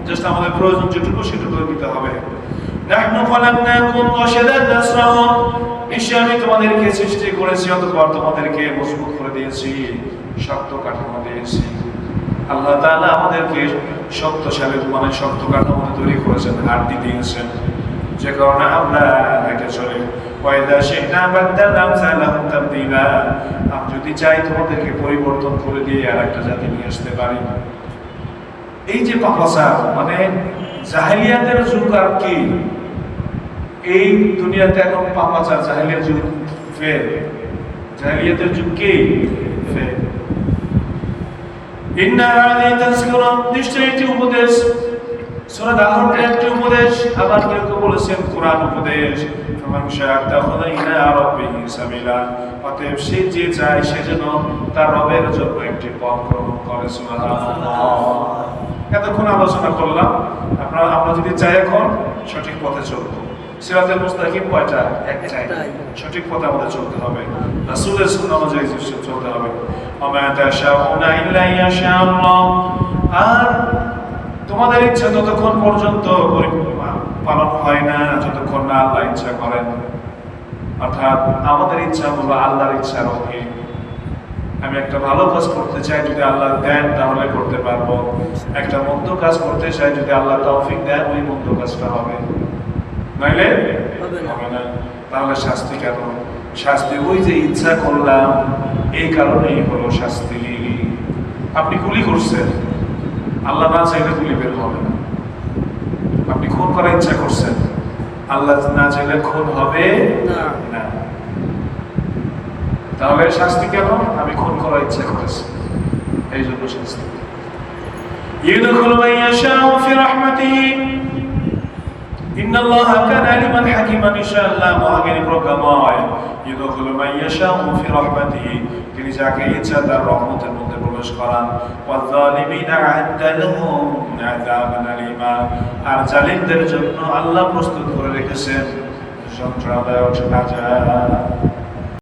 জাস্ট আমাদের প্রয়োজন যেটুকু সেটুকু দিতে হবে। নাহনু খালাকনাকুম ওয়া শাদাদনা আসরাকুম, নিশ্চয় আমি তোমাদেরকে সৃষ্টি করেছি, অতঃপর তোমাদেরকে মজবুত করে দিয়েছি, শক্ত কাঠামো দিয়েছি। আল্লাহ তাআলা আমাদেরকে শক্তিশালী, মানে শক্ত কাঠামো তৈরি করেছেন, হাড় দিয়েছেন, যে কারণে আমরা হেঁটে চলি। ওয়াইদা শি'না বাদদালনা আমসালাহুম তাবদীলা, আমি যদি চাই তোমাদেরকে পরিবর্তন করে দিয়ে আর একটা জাতি নিয়ে আসতে পারি। এই যে পাপাচার, মানে জাহেলিয়াতের যুগ আর কি, এই দুনিয়াতে এখন পাপাচার, জাহেলিয়াতের যুগ ফের, জাহেলিয়াতের যুগ কি ফের। ইন্না হাযিহি তাযকিরা, নিশ্চয় এটি উপদেশ। সূরা আল-আহকাফের একটি উপদেশ, আবার কেউ কেউ বলেছেন কোরআন উপদেশ। ফামান শাআ আত্তাখাযা ইলা রাব্বিহি সাবিলা, অতএব সে যে চায় সে যেন তার রবের জন্য একটি পথ গ্রহণ করে। সুবহানাল্লাহ। এতক্ষণ আলোচনা করলাম, আমরা যদি চাই এখন সঠিক পথে চলবো, সিরাতুল মুস্তাকিম কয়টা? একটাই। সঠিক পথে আমাদের চলতে হবে, রাসূলের সুন্নাহ অনুযায়ী চলতে হবে। ওয়া তাশাউনা ইল্লা ইয়াশাআল্লাহ, আর তোমাদের ইচ্ছা ততক্ষণ পর্যন্ত পালন হয় না যতক্ষণ না আল্লাহ ইচ্ছা করেন। অর্থাৎ আমাদের ইচ্ছা হলো আল্লাহর ইচ্ছার অধীন। আমি একটা ভালো কাজ করতে চাই, যদি আল্লাহ দেন তাহলে করতে পারবো। একটা মন্দ কাজ করতে চাই, যদি আল্লাহ তৌফিক দেন ওই মন্দ কাজটা হবে, নইলে হবে না। তাহলে শাস্তি কেন? শাস্তি ওই যে ইচ্ছা করলাম এই কারণেই হলো শাস্তি। আপনি গুলি করছেন, আল্লাহ না চাইলে গুলি বের হবে না। আপনি খুন করার ইচ্ছা করছেন, আল্লাহ না চাইলে খুন হবে না। তাহলে শাস্তি কেন? আমি খুন করার ইচ্ছা করেছি, এই জন্য শাস্তি। ইউদখিলু মান ইয়াশাউ ফি রাহমাতিহি, ইন্নাল্লাহা কানা আলিমান হাকীমান, ইনশাআল্লাহ মহাজ্ঞানী প্রজ্ঞাময়। ইউদখিলু মান ইয়াশাউ ফি রাহমাতিহি, তিনি যাকে ইচ্ছা তার রহমতের মধ্যে প্রবেশ করান। ওয়াল যালিমিনা আ'আদ্দা লাহুম আযাবান আলীমা, আর জালিমদের জন্য আল্লাহ প্রস্তুত করে রেখেছেন যন্ত্রণাদায়ক আযাব।